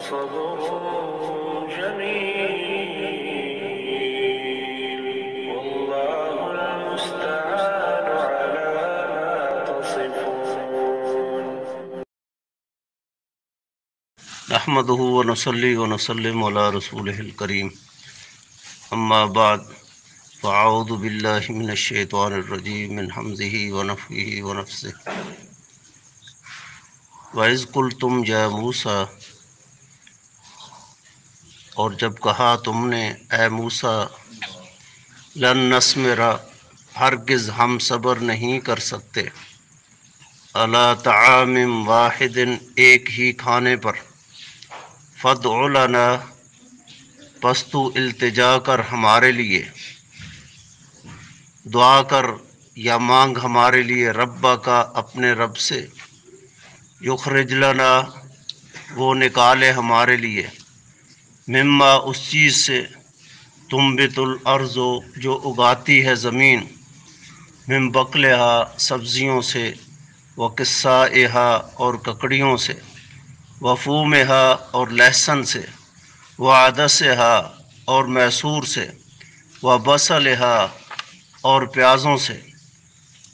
صبر جميل والله المستعان على ما تصفون. نحمده ونصلي ونسلم على رسوله الكريم اما بعد فاعوذ باللہ من الشیطان الرجیم من حمزه ونفخه ونفثه وَإِذْ قُلْتُمْ يَا مُوسَىٰ، اور جب کہا تم نے اے موسیٰ، لن نصبر، ہرگز ہم صبر نہیں کر سکتے، علی طعام واحد، ایک ہی کھانے پر، فادع لنا، پس تو التجا کر ہمارے لیے، دعا کر یا مانگ ہمارے لیے، ربا کا، اپنے رب سے، یخرج لنا، وہ نکالے ہمارے لیے، مما، اس چیز سے، تنبت الارض، جو اگاتی ہے زمین، من بقلہا، سبزیوں سے، وقثائہا، اور ککڑیوں سے، وفومہا، اور لہسن سے، وعدسہا، اور میسور سے، وبصلہا، اور پیازوں سے،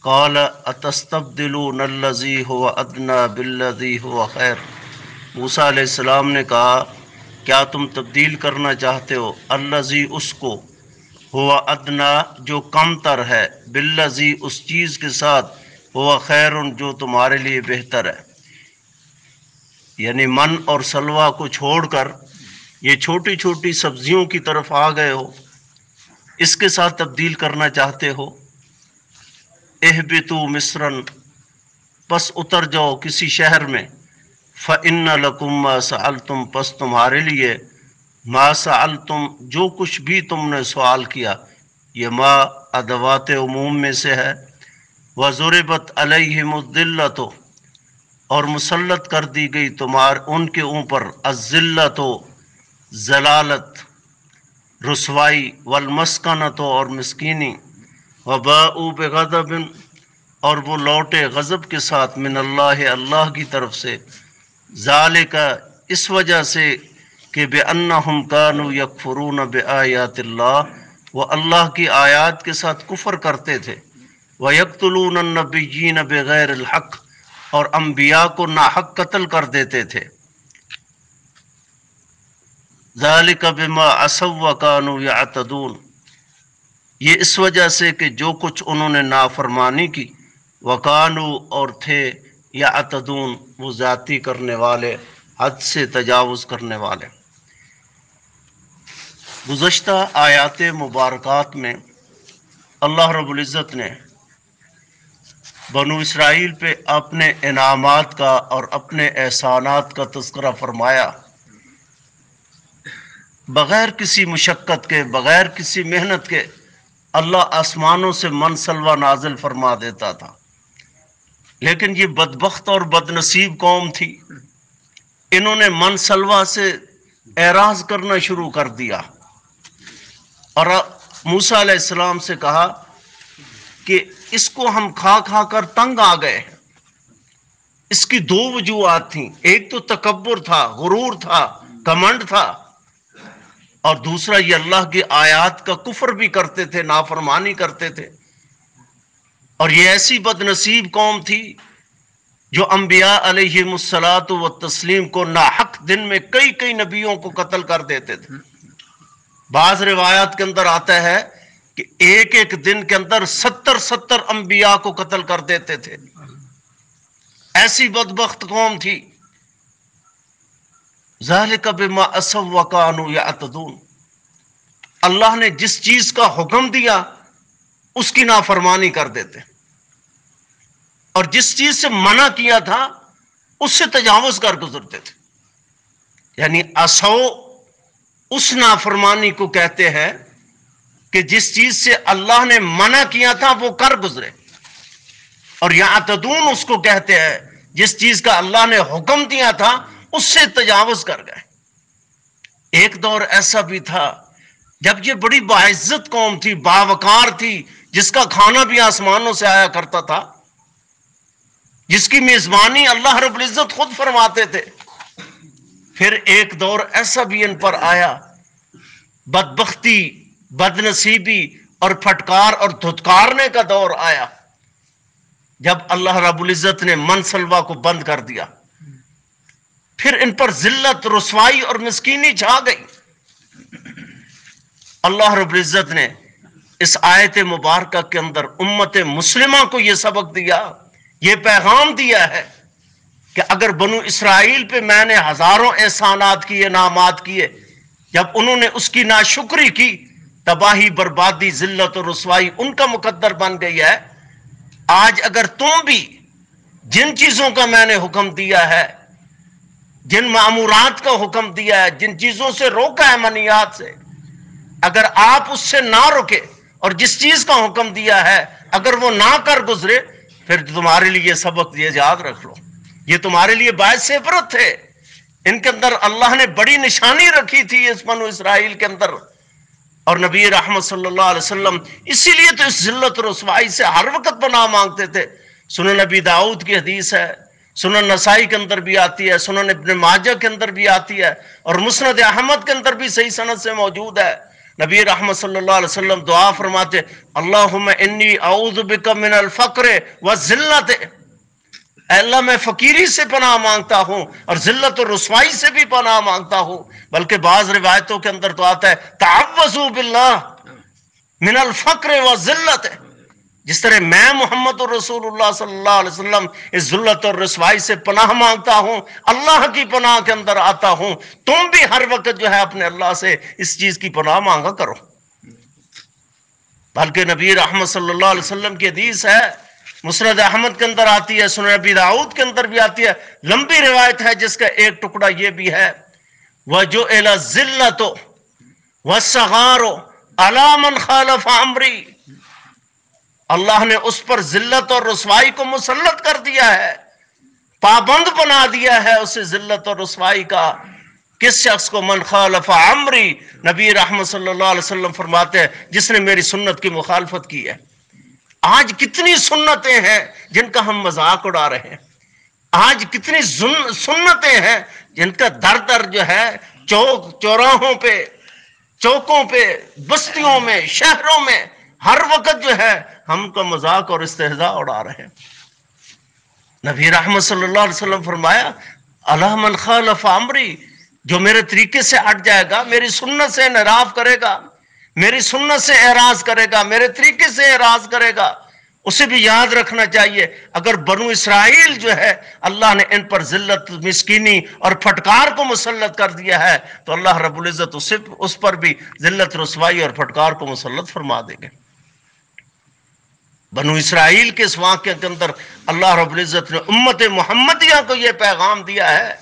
قال اتستبدلون الذی هو ادنی بالذی هو خیر، موسیٰ علیہ السلام نے کہا کیا تم تبدیل کرنا چاہتے ہو، الذی، اس کو، هو ادنی، جو کم تر ہے، بالذی، اس چیز کے ساتھ، هو خیر، جو تمہارے لیے بہتر ہے، یعنی من اور سلوہ کو چھوڑ کر یہ چھوٹی چھوٹی سبزیوں کی طرف آ گئے ہو، اس کے ساتھ تبدیل کرنا چاہتے ہو، اہبطوا مصرا، پس اتر جاؤ کسی شہر میں، فإن لکم ما سألتم، پس تمہارے لیے، ما سألتم، جو کچھ بھی تم نے سوال کیا، یہ ما ادوات عموم میں سے ہے، وضربت علیہم الذلۃ، اور مسلط کر دی گئی ان کے اوپر، الذلۃ، ذلالت، رسوائی، والمسکنۃ، اور مسکینی، وباءوا بغضب، اور وہ لوٹے غضب کے ساتھ، من اللہ، اللہ کی طرف سے، ذالک، اس وجہ سے کہ بأنہم کانوا یکفرون بآیات اللہ، وہ اللہ کی آیات کے ساتھ کفر کرتے تھے، ویقتلون النبیین بغیر الحق، اور انبیاء کو ناحق قتل کر دیتے تھے، ذالک بما عصوا وکانوا یعتدون، یہ اس وجہ سے کہ جو کچھ انہوں نے نافرمانی کی، وکانو، اور تھے، یعتدون، وہ زیادتی کرنے والے، حد سے تجاوز کرنے والے۔ گزشتہ آیات مبارکات میں اللہ رب العزت نے بنو اسرائیل پہ اپنے انعامات کا اور اپنے احسانات کا تذکرہ فرمایا، بغیر کسی مشقت کے، بغیر کسی محنت کے اللہ آسمانوں سے من سلوہ نازل فرما دیتا تھا، لیکن یہ بدبخت اور بدنصیب قوم تھی، انہوں نے من سلوہ سے اعراض کرنا شروع کر دیا، اور موسیٰ علیہ السلام سے کہا کہ اس کو ہم کھا کھا کر تنگ آ گئے ہیں۔ اس کی دو وجوہات تھیں، ایک تو تکبر تھا، غرور تھا، کمنڈ تھا، اور دوسرا یہ اللہ کی آیات کا کفر بھی کرتے تھے، نافرمانی کرتے تھے، اور یہ ایسی بدنصیب قوم تھی جو انبیاء علیہم الصلاۃ والتسلیم کو ناحق دن میں کئی کئی نبیوں کو قتل کر دیتے تھے۔ بعض روایات کے اندر آتا ہے کہ ایک ایک دن کے اندر 70 انبیاء کو قتل کر دیتے تھے، ایسی بدبخت قوم تھی۔ ذالک بما عصوا وکانوا یعتدون، اللہ نے جس چیز کا حکم دیا اس کی نافرمانی کر دیتے، اور جس چیز سے منع کیا تھا اس سے تجاوز کر گزرتے تھے، یعنی عصوا اس نافرمانی کو کہتے ہیں کہ جس چیز سے اللہ نے منع کیا تھا وہ کر گزرے، اور یعتدون اس کو کہتے ہیں جس چیز کا اللہ نے حکم دیا تھا اس سے تجاوز کر گئے۔ ایک دور ایسا بھی تھا جب یہ بڑی باعزت قوم تھی، باوقار تھی، جس کا کھانا بھی آسمانوں سے آیا کرتا تھا، جس کی میزبانی اللہ رب العزت خود فرماتے تھے، پھر ایک دور ایسا بھی ان پر آیا، بدبختی، بدنصیبی اور پھٹکار اور دھتکارنے کا دور آیا، جب اللہ رب العزت نے منصلوہ کو بند کر دیا، پھر ان پر ذلت، رسوائی اور مسکینی چھا گئی۔ اللہ رب العزت نے اس آیت مبارکہ کے اندر امت مسلمہ کو یہ سبق دیا، یہ پیغام دیا ہے کہ اگر بنو اسرائیل پہ میں نے ہزاروں احسانات کیے، انعامات کیے، جب انہوں نے اس کی ناشکری کی، تباہی، بربادی، ذلت اور رسوائی ان کا مقدر بن گئی ہے۔ آج اگر تم بھی جن چیزوں کا میں نے حکم دیا ہے، جن مامورات کا حکم دیا ہے، جن چیزوں سے روکا ہے منہیات سے، اگر آپ اس سے نہ رکے اور جس چیز کا حکم دیا ہے اگر وہ نہ کر گزرے، پھر تمہارے لیے سبق یہ یاد رکھ لو، یہ تمہارے لیے باعث عبرت ہے۔ ان کے اندر اللہ نے بڑی نشانی رکھی تھی اس بنو اسرائیل کے اندر، اور نبی رحمت صلی اللہ علیہ وسلم اسی لیے تو اس ذلت و رسوائی سے ہر وقت پناہ مانگتے تھے۔ سنن نبی داؤد کی حدیث ہے، سنن نسائی کے اندر بھی آتی ہے، سنن ابن ماجہ کے اندر بھی آتی ہے، اور مسند احمد کے اندر بھی صحیح سند سے موجود ہے۔ نبی رحمت صلی اللہ علیہ وسلم دعا فرماتے، اللہم انی اعوذ بک من الفقر والذلت، اے اللہ میں فقیری سے پناہ مانگتا ہوں اور ذلت و رسوائی سے بھی پناہ مانگتا ہوں۔ بلکہ بعض روایتوں کے اندر تو آتا ہے تعوذوا باللہ من الفقر والذلت، جس طرح میں محمد رسول اللہ صلی اللہ علیہ وسلم اس ذلت اور رسوائی سے پناہ مانگتا ہوں، اللہ کی پناہ کے اندر آتا ہوں، تم بھی ہر وقت جو ہے اپنے اللہ سے اس چیز کی پناہ مانگا کرو۔ بلکہ نبی رحمت صلی اللہ علیہ وسلم کی حدیث ہے، مسند احمد کے اندر آتی ہے، سنن ابی داؤد کے اندر بھی آتی ہے، لمبی روایت ہے جس کا ایک ٹکڑا یہ بھی ہے، وَجُعِلَ الذِّلَّةُ وَالصَّغَارُ عَلَىٰ مَنْ خَالَفَ أَمْرِي، اللہ نے اس پر ذلت اور رسوائی کو مسلط کر دیا ہے، پابند بنا دیا ہے اسے ذلت اور رسوائی کا۔ کس شخص کو؟ من خالف امری، نبی رحمت صلی اللہ علیہ وسلم فرماتے ہیں جس نے میری سنت کی مخالفت کی ہے۔ آج کتنی سنتیں ہیں جن کا ہم مذاق اڑا رہے ہیں، آج کتنی سنتیں ہیں جن کا در در جو ہے چوک چوراہوں پہ، چوکوں پہ، بستیوں میں، شہروں میں ہر وقت جو ہے ہم کا مذاق اور استہزاء اڑا رہے ہیں۔ نبی رحمت صلی اللہ علیہ وسلم فرمایا، الا من خالف امری، جو میرے طریقے سے ہٹ جائے گا، میری سنت سے انحراف کرے گا، میری سنت سے اعراض کرے گا، میرے طریقے سے اعراض کرے گا، اسے بھی یاد رکھنا چاہیے اگر بنو اسرائیل جو ہے اللہ نے ان پر ذلت، مسکینی اور پھٹکار کو مسلط کر دیا ہے، تو اللہ رب العزت اس پر بھی ذلت، رسوائی اور پھٹکار کو مسلط فرما دیں گے۔ بنو اسرائیل کے اس واقعے کے اندر اللہ رب العزت نے امت محمدیہ کو یہ پیغام دیا ہے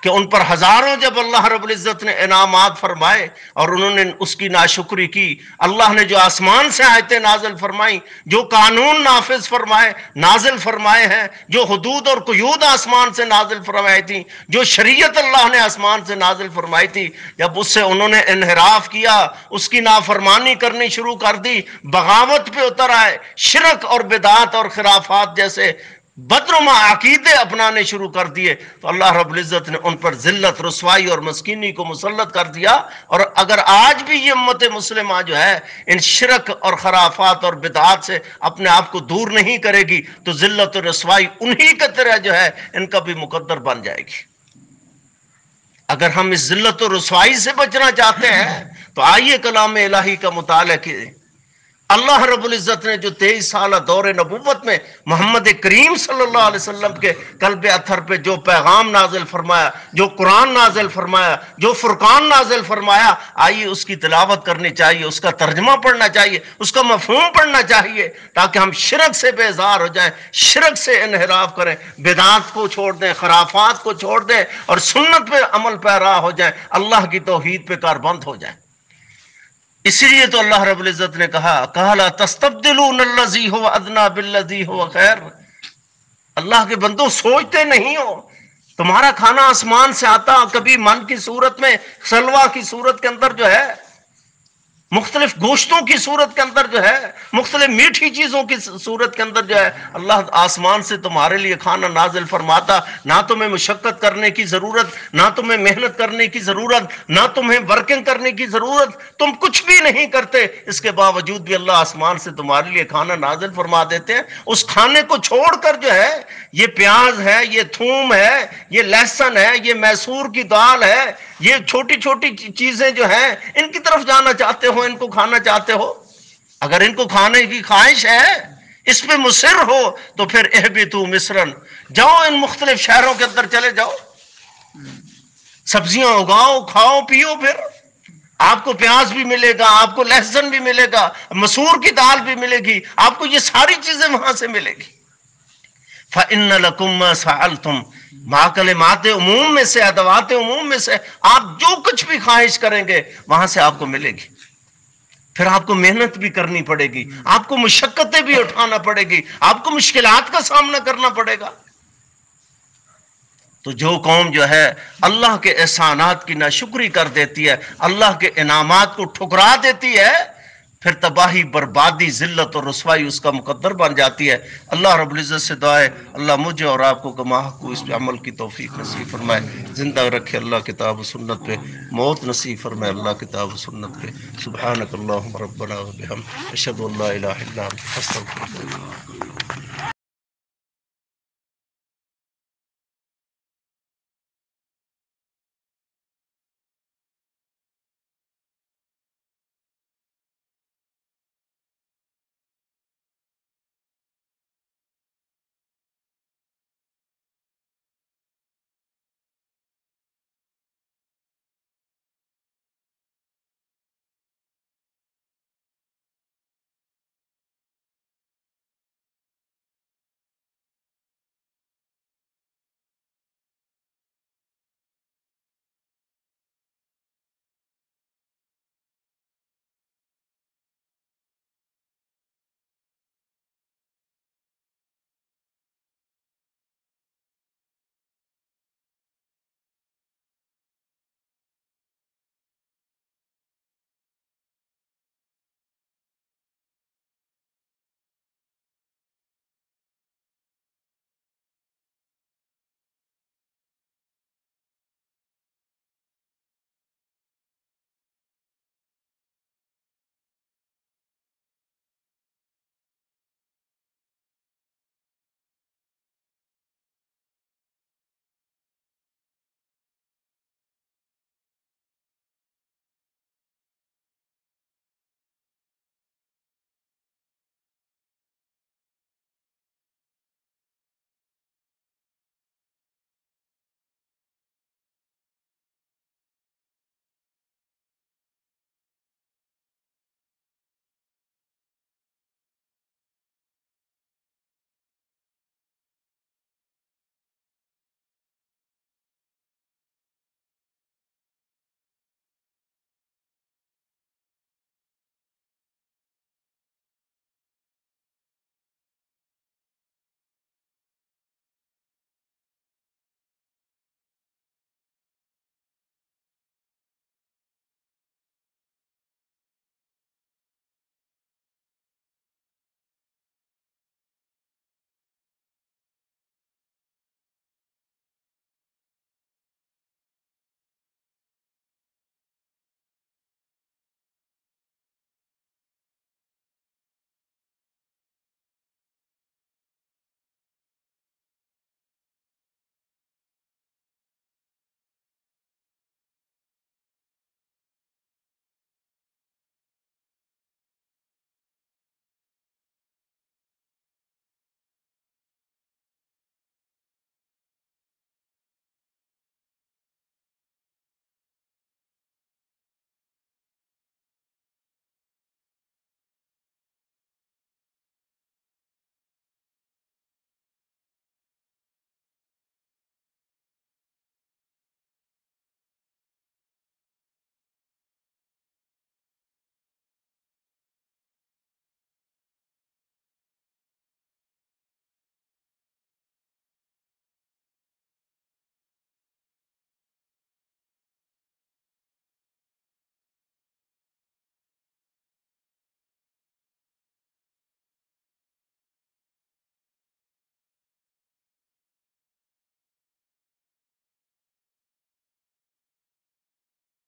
کہ ان پر ہزاروں جب اللہ رب العزت نے انعامات فرمائے اور انہوں نے اس کی ناشکری کی، اللہ نے جو آسمان سے آیتیں نازل فرمائیں، جو قانون نازل فرمائے ہیں، جو حدود اور قیود آسمان سے نازل فرمائی تھی، جو شریعت اللہ نے آسمان سے نازل فرمائی تھی، جب اس سے انہوں نے انحراف کیا، اس کی نافرمانی کرنی شروع کر دی، بغاوت پہ اتر آئے، شرک اور بدعات اور خرافات جیسے بدنما عقیدے اپنانے شروع کر دیے، تو اللہ رب العزت نے ان پر ذلت، رسوائی اور مسکینی کو مسلط کر دیا۔ اور اگر آج بھی یہ امت مسلمہ جو ہے ان شرک اور خرافات اور بدعات سے اپنے آپ کو دور نہیں کرے گی، تو ذلت اور رسوائی انہی کی طرح جو ہے ان کا بھی مقدر بن جائے گی۔ اگر ہم اس ذلت اور رسوائی سے بچنا چاہتے ہیں تو آئیے کلام الہی کا مطالعہ کیجئے۔ اللہ رب العزت نے جو 23 سالہ دور نبوت میں محمد کریم صلی اللہ علیہ وسلم کے قلب اطہر پہ جو پیغام نازل فرمایا، جو قرآن نازل فرمایا، جو فرقان نازل فرمایا، آئیے اس کی تلاوت کرنی چاہیے، اس کا ترجمہ پڑھنا چاہیے، اس کا مفہوم پڑھنا چاہیے، تاکہ ہم شرک سے بیزار ہو جائیں، شرک سے انحراف کریں، بدعات کو چھوڑ دیں، خرافات کو چھوڑ دیں اور سنت پہ عمل پیرا ہو جائیں، اللہ کی توحید پہ کاربند ہو جائیں۔ اسی لیے تو اللہ رب العزت نے کہا لا تستبدلون الذی هو ادنی بالذی هو خیر، اللہ کے بندوں سوچتے نہیں ہو، تمہارا کھانا آسمان سے آتا، کبھی من کی صورت میں، سلوہ کی صورت کے اندر جو ہے، مختلف گوشتوں کی صورت کے اندر جو ہے، مختلف میٹھی چیزوں کی صورت کے اندر جو ہے اللہ آسمان سے تمہارے لیے کھانا نازل فرماتا. نہ تمہیں مشقت کرنے کی ضرورت، نہ تمہیں محنت کرنے کی ضرورت، نہ تمہیں ورکنگ کرنے کی ضرورت، تم کچھ بھی نہیں کرتے، اس کے باوجود بھی اللہ آسمان سے تمہارے لیے کھانا نازل فرما دیتے ہیں. اس کھانے کو چھوڑ کر جو ہے، یہ پیاز ہے، یہ تھوم ہے، یہ لہسن ہے، یہ میسور کی دال ہے، یہ چھوٹی چھوٹی چیزیں جو ہیں ان کی طرف جانا چاہتے ہو، ان کو کھانا چاہتے ہو. اگر ان کو کھانے کی خواہش ہے، اس پہ مصر ہو، تو پھر اہبطوا مصرن، جاؤ ان مختلف شہروں کے اندر چلے جاؤ، سبزیاں اگاؤ، کھاؤ پیو. پھر آپ کو پیاز بھی ملے گا، آپ کو لہسن بھی ملے گا، مسور کی دال بھی ملے گی، آپ کو یہ ساری چیزیں وہاں سے ملے گی. فَإِنَّ لَكُمْ مَا سَأَلْتُمْ، کلمات عموم میں سے، ادوات عموم میں سے آپ جو کچھ بھی خواہش کریں گے وہاں سے آپ کو ملے گی. پھر آپ کو محنت بھی کرنی پڑے گی، آپ کو مشقتیں بھی اٹھانا پڑے گی، آپ کو مشکلات کا سامنا کرنا پڑے گا. تو جو قوم جو ہے اللہ کے احسانات کی ناشکری کر دیتی ہے، اللہ کے انعامات کو ٹھکرا دیتی ہے، پھر تباہی، بربادی، ذلت اور رسوائی اس کا مقدر بن جاتی ہے. اللہ رب العزت سے دعا ہے اللہ مجھے اور آپ کو کما حق کو اس پہ عمل کی توفیق نصیب فرمائے، زندہ رکھے اللہ کتاب و سنت پہ، موت نصیب فرمائے اللہ کتاب و سنت پہ. سبحانک اللہم ربنا و بحمدک، اشہد ان لا الہ الا انت، استغفرک.